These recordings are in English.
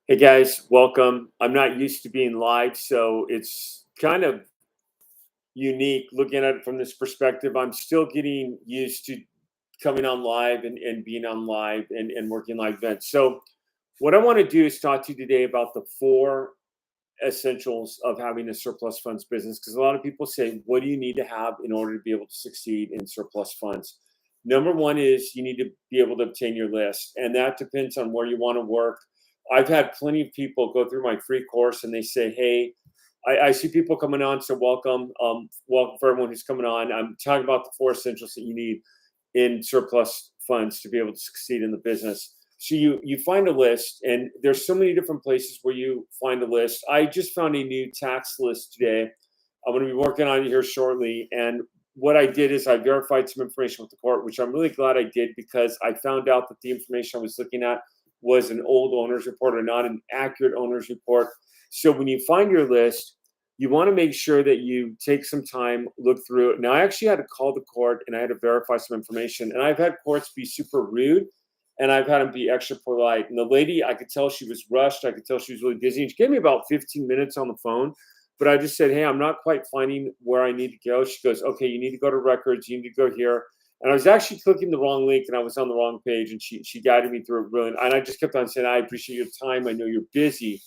Hey guys, welcome. I'm not used to being live, so it's kind of unique looking at it from this perspective. I'm still getting used to coming on live and being on live and working live events. So, what I want to do is talk to you today about the four essentials of having a surplus funds business because a lot of people say, what do you need to have in order to be able to succeed in surplus funds? Number one is you need to be able to obtain your list, and that depends on where you want to work. I've had plenty of people go through my free course and they say, hey, I see people coming on, so welcome. Welcome for everyone who's coming on. I'm talking about the four essentials that you need in surplus funds to be able to succeed in the business. So you find a list, and there's so many different places where you find a list. I just found a new tax list today. I'm going to be working on it here shortly. And what I did is I verified some information with the court, which I'm really glad I did because I found out that the information I was looking at was an old owner's report or not an accurate owner's report. So when you find your list, you want to make sure that you take some time, look through it. Now, I actually had to call the court and I had to verify some information. And I've had courts be super rude and I've had them be extra polite. And the lady, I could tell she was rushed. I could tell she was really busy. And she gave me about 15 minutes on the phone. But I just said, hey, I'm not quite finding where I need to go. She goes, okay, you need to go to records. You need to go here. And I was actually clicking the wrong link and I was on the wrong page. And she guided me through it really. And I just kept on saying, I appreciate your time. I know you're busy.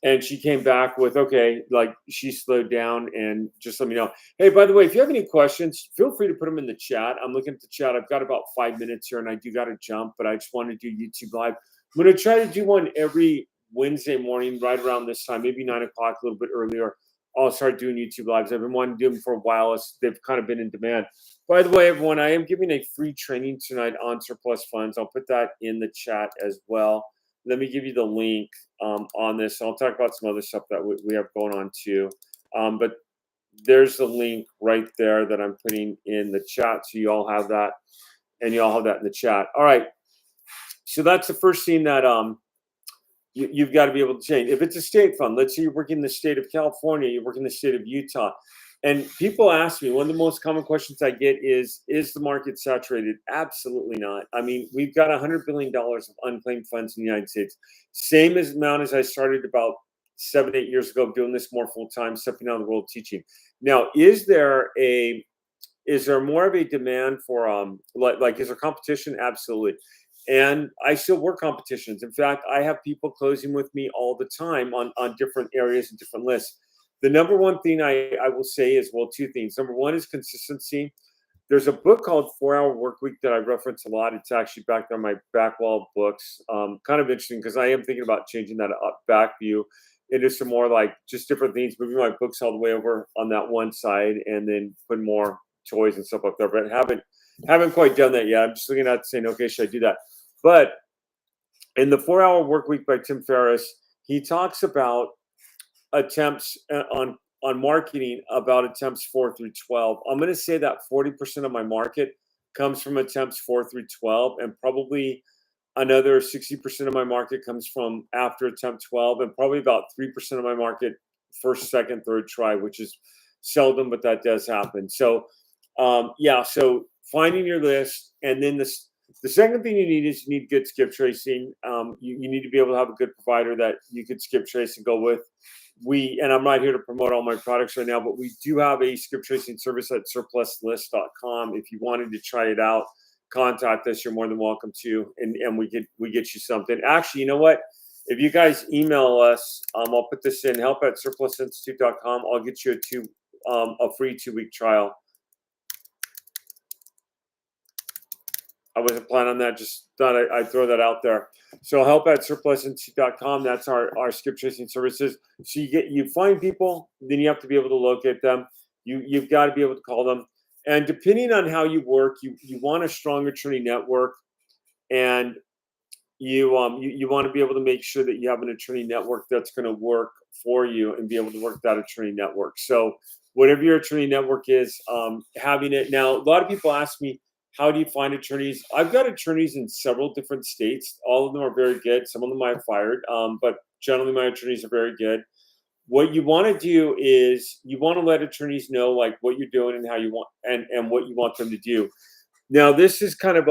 And she came back with, okay, like she slowed down and just let me know. Hey, by the way, if you have any questions, feel free to put them in the chat. I'm looking at the chat. I've got about 5 minutes here and I do got to jump, but I just want to do YouTube Live. I'm going to try to do one every Wednesday morning, right around this time, maybe 9 o'clock, a little bit earlier. I'll start doing YouTube Lives. I've been wanting to do them for a while. They've kind of been in demand. By the way, everyone, I am giving a free training tonight on surplus funds. I'll put that in the chat as well. Let me give you the link on this. I'll talk about some other stuff that we have going on too. But there's the link right there that I'm putting in the chat. So you all have that and you all have that in the chat. All right. So that's the first thing that you've got to be able to change. If it's a state fund, let's say you're working in the state of California, you're working in the state of Utah. And people ask me, one of the most common questions I get is the market saturated? Absolutely not. I mean, we've got $100 billion of unclaimed funds in the United States. Same as amount as I started about 7, 8 years ago, doing this more full time, stepping out of the world teaching. Now, is there more of a demand for like is there competition? Absolutely. And I still work competitions. In fact, I have people closing with me all the time on different areas and different lists. The number one thing I will say is, well, two things. Number one is consistency. There's a book called 4 Hour Work Week that I reference a lot. It's actually back there on my back wall of books. Kind of interesting because I am thinking about changing that up back view into some more like just different things, moving my books all the way over on that one side and then putting more toys and stuff up there. But haven't quite done that yet. I'm just looking at saying, okay, should I do that? But in the 4 Hour Work Week by Tim Ferriss, he talks about attempts on marketing about attempts 4 through 12. I'm going to say that 40% of my market comes from attempts 4 through 12, and probably another 60% of my market comes from after attempt 12, and probably about 3% of my market first, second, third try, which is seldom, but that does happen. So, yeah, so finding your list, and then the second thing you need is you need good skip tracing. You need to be able to have a good provider that you could skip trace and go with. And I'm not here to promote all my products right now, but we do have a skip tracing service at surpluslist.com. If you wanted to try it out, contact us. You're more than welcome to, and we get you something. Actually, you know what? If you guys email us, I'll put this in help@surplusinstitute.com. I'll get you a free 2-week trial. I wasn't planning on that. Just thought I'd throw that out there. So help@surplusinstitute.com. That's our skip tracing services. So you find people, then you have to be able to locate them. You've got to be able to call them. And depending on how you work, you want a strong attorney network, and you want to be able to make sure that you have an attorney network that's going to work for you and be able to work that attorney network. So whatever your attorney network is, having it. Now, a lot of people ask me, how do you find attorneys? I've got attorneys in several different states. All of them are very good. Some of them I've fired, but generally my attorneys are very good. What you want to do is you want to let attorneys know like what you're doing and how you want and what you want them to do. Now, this is kind of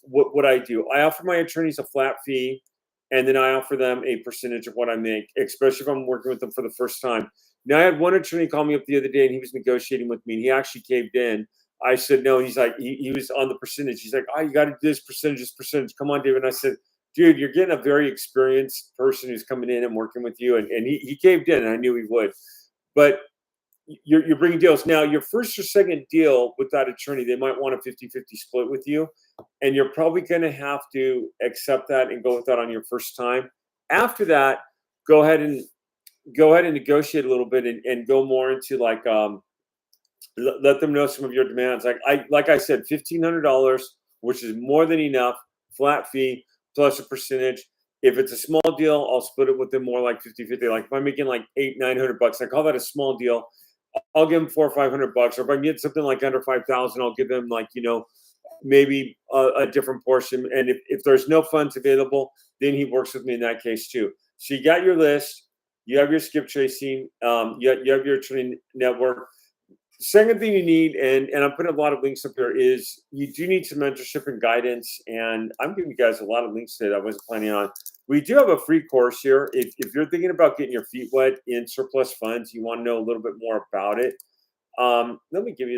what I do. I offer my attorneys a flat fee. and then I offer them a percentage of what I make, especially if I'm working with them for the first time. Now, I had one attorney call me up the other day, and he was negotiating with me, and he actually caved in. I said no. He's like, he was on the percentage. He's like, oh, you got to do this percentage. Come on, David. And I said, dude, you're getting a very experienced person who's coming in and working with you, and he caved in, and I knew he would. But you're bringing deals. Now, your first or second deal with that attorney, they might want a 50-50 split with you, and you're probably going to have to accept that and go with that on your first time. After that, go ahead and negotiate a little bit, and go more into like let them know some of your demands. Like I said, $1,500, which is more than enough, flat fee plus a percentage. If it's a small deal, I'll split it with them more like 50-50. Like if I'm making like 800-900 bucks, I call that a small deal. I'll give them 400 or 500 bucks. Or if I can get something like under 5,000, I'll give them like, maybe a different portion. And if there's no funds available, then he works with me in that case too. So you got your list, you have your skip tracing, you have your attorney network. Second thing you need, and I'm putting a lot of links up here, is you do need some mentorship and guidance. And I'm giving you guys a lot of links today that I wasn't planning on. We do have a free course here. If you're thinking about getting your feet wet in surplus funds, you want to know a little bit more about it. Let me give you the